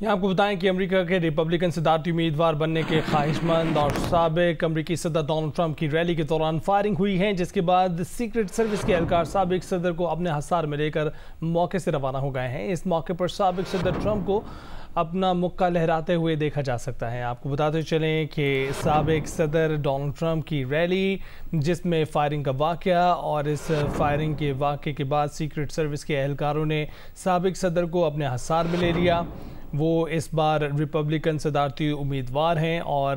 یہاں آپ کو بتائیں کہ امریکہ کے ریپبلکن صدارتی امیدوار بننے کے خواہش مند اور سابق امریکی صدر ڈونلڈ ٹرمپ کی ریلی کے دوران فائرنگ ہوئی ہے، جس کے بعد سیکرٹ سروس کے اہلکار سابق صدر کو اپنے حصار میں لے کر موقع سے روانہ ہو گئے ہیں۔ اس موقع پر سابق صدر ٹرمپ کو اپنا مکہ لہراتے ہوئے دیکھا جا سکتا ہے۔ آپ کو بتاتے چلیں کہ سابق صدر ڈونلڈ ٹرمپ کی ریلی، جس میں فائرنگ کا واقعہ اور اس فائرنگ کے واقعے کے بعد سیکرٹ سروس کے اہلکاروں نے سابق صدر کو اپنے حصار میں لے لیا۔ وہ اس بار ریپبلکن صدارتی امیدوار ہیں اور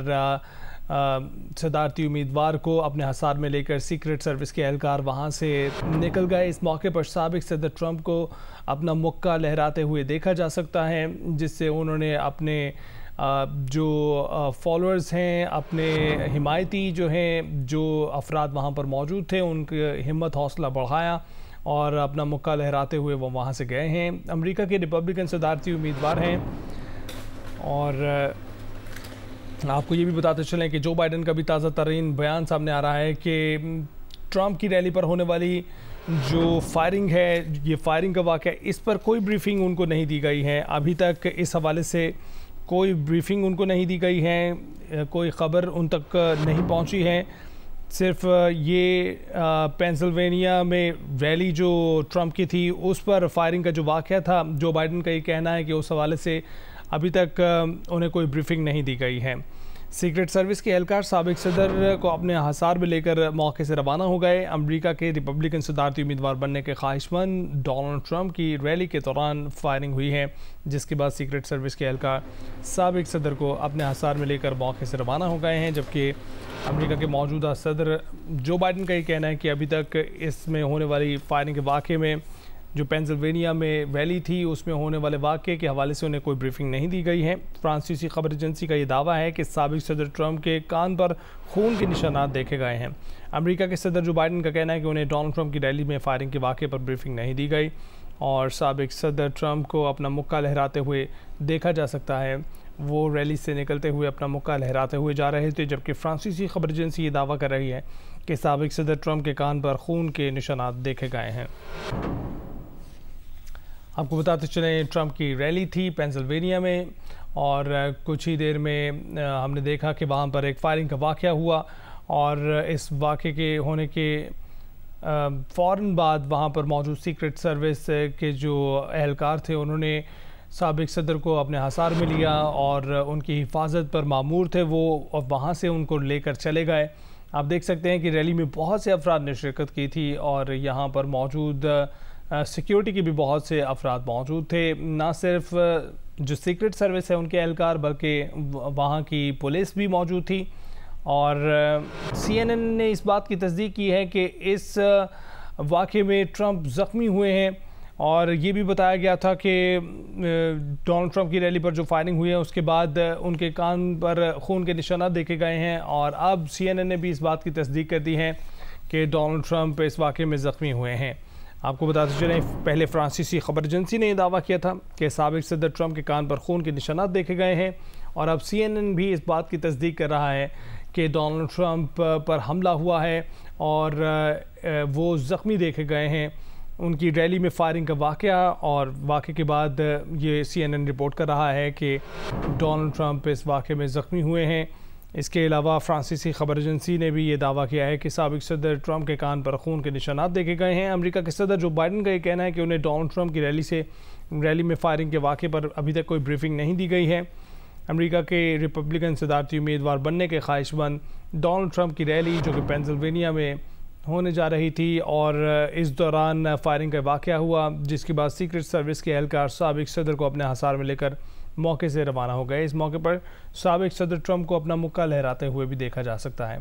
صدارتی امیدوار کو اپنے حصار میں لے کر سیکرٹ سروس کے اہلکار وہاں سے نکل گئے۔ اس موقع پر سابق صدر ٹرمپ کو اپنا مکہ لہراتے ہوئے دیکھا جا سکتا ہے، جس سے انہوں نے اپنے جو فالوورز ہیں، اپنے حمایتی جو ہیں، جو افراد وہاں پر موجود تھے، ان کی ہمت حوصلہ بڑھایا اور اپنا مکہ لہراتے ہوئے وہ وہاں سے گئے ہیں۔ امریکہ کے ریپبلکن صدارتی امیدوار ہیں اور آپ کو یہ بھی بتاتے چلیں کہ جو بائیڈن کا بھی تازہ ترین بیان سامنے آ رہا ہے کہ ٹرمپ کی ریلی پر ہونے والی جو فائرنگ ہے، یہ فائرنگ کا واقعہ، اس پر کوئی بریفنگ ان کو نہیں دی گئی ہے۔ ابھی تک اس حوالے سے کوئی بریفنگ ان کو نہیں دی گئی ہے، کوئی خبر ان تک نہیں پہنچی ہے۔ صرف یہ پینسلوینیا میں ریلی جو ٹرمپ کی تھی، اس پر فائرنگ کا جو واقعہ تھا، جو بائیڈن کا یہ کہنا ہے کہ اس حوالے سے ابھی تک انہیں کوئی بریفنگ نہیں دی گئی ہے۔ سیکرٹ سروس کے اہلکار سابق صدر کو اپنے حصار میں لے کر موقع سے روانہ ہو گئے۔ امریکہ کے ریپبلکن صدارتی امیدوار بننے کے خواہش مند ڈونلڈ ٹرمپ کی ریلی کے دوران فائرنگ ہوئی ہے، جس کے بعد سیکرٹ سروس کے اہلکار سابق صدر کو اپنے حصار میں لے کر موقع سے روانہ ہو گئے ہیں، جبکہ امریکہ کے موجودہ صدر جو بائیڈن کا یہ کہنا ہے کہ ابھی تک اس میں ہونے والی فائرنگ کے واقعے میں، جو پینسلوینیا میں ریلی تھی، اس میں ہونے والے واقعے کے حوالے سے انہیں کوئی بریفنگ نہیں دی گئی ہے۔ فرانسیسی خبر ایجنسی کا یہ دعویٰ ہے کہ سابق صدر ٹرمپ کے کان پر خون کے نشانات دیکھے گئے ہیں۔ امریکہ کے صدر جو بائیڈن کا کہنا ہے کہ انہیں ڈونلڈ ٹرمپ کی ریلی میں فائرنگ کے واقعے پر بریفنگ نہیں دی گئی اور سابق صدر ٹرمپ کو اپنا مکہ لہراتے ہوئے دیکھا جا سکتا ہے۔ وہ ریلی سے نکلتے ہوئے اپنا مکہ لہراتے ہوئے جا رہے تھے، جبکہ فرانسیسی خبر ایجنسی یہ دعویٰ کر رہی ہے کہ سابق صدر ٹرمپ کے کان پر خون کے نشانات دیکھے گئے ہیں۔ آپ کو بتاتے چلیں ٹرمپ کی ریلی تھی پینسلوینیا میں اور کچھ ہی دیر میں ہم نے دیکھا کہ وہاں پر ایک فائرنگ کا واقعہ ہوا اور اس واقعے کے ہونے کے فوراً بعد وہاں پر موجود سیکرٹ سروس کے جو اہلکار تھے، انہوں نے سابق صدر کو اپنے حصار میں لیا اور ان کی حفاظت پر مامور تھے، وہ وہاں سے ان کو لے کر چلے گئے۔ آپ دیکھ سکتے ہیں کہ ریلی میں بہت سے افراد نے شرکت کی تھی اور یہاں پر موجود سیکیورٹی کے بھی بہت سے افراد موجود تھے، نہ صرف جو سیکرٹ سروس ہے ان کے اہلکار، بلکہ وہاں کی پولیس بھی موجود تھی۔ اور سی این این نے اس بات کی تصدیق کی ہے کہ اس واقعے میں ٹرمپ زخمی ہوئے ہیں اور یہ بھی بتایا گیا تھا کہ ڈونلڈ ٹرمپ کی ریلی پر جو فائرنگ ہوئی ہے اس کے بعد ان کے کان پر خون کے نشانات دیکھے گئے ہیں، اور اب سی این این نے بھی اس بات کی تصدیق کر دی ہے کہ ڈونلڈ ٹرمپ اس واقعے میں زخمی ہوئے ہیں۔ آپ کو بتاتے چلیں پہلے فرانسیسی خبر ایجنسی نے یہ دعویٰ کیا تھا کہ سابق صدر ٹرمپ کے کان پر خون کے نشانات دیکھے گئے ہیں، اور اب سی این این بھی اس بات کی تصدیق کر رہا ہے کہ ڈونلڈ ٹرمپ پر حملہ ہوا ہے اور وہ زخمی دیکھے گئے ہیں۔ ان کی ریلی میں فائرنگ کا واقعہ اور واقعے کے بعد یہ سی این این رپورٹ کر رہا ہے کہ ڈونلڈ ٹرمپ اس واقعے میں زخمی ہوئے ہیں۔ اس کے علاوہ فرانسیسی خبر ایجنسی نے بھی یہ دعویٰ کیا ہے کہ سابق صدر ٹرمپ کے کان پر خون کے نشانات دیکھے گئے ہیں۔ امریکہ کے صدر جو بائیڈن کا یہ کہنا ہے کہ انہیں ڈونلڈ ٹرمپ کی ریلی میں فائرنگ کے واقعے پر ابھی تک کوئی بریفنگ نہیں دی گئی ہے۔ امریکہ کے ریپبلکن صدارتی امیدوار بننے کے خواہش مند ڈونلڈ ٹرمپ کی ریلی جو کہ پینسلوینیا میں ہونے جا رہی تھی اور اس دوران فائرنگ کا واقعہ ہوا، جس کے بعد سیکرٹ سروس کے اہلکار سابق صدر کو اپنے حصار میں لے کر موقع سے روانہ ہو گئے۔ اس موقع پر سابق صدر ٹرمپ کو اپنا مکہ لہراتے ہوئے بھی دیکھا جا سکتا ہے۔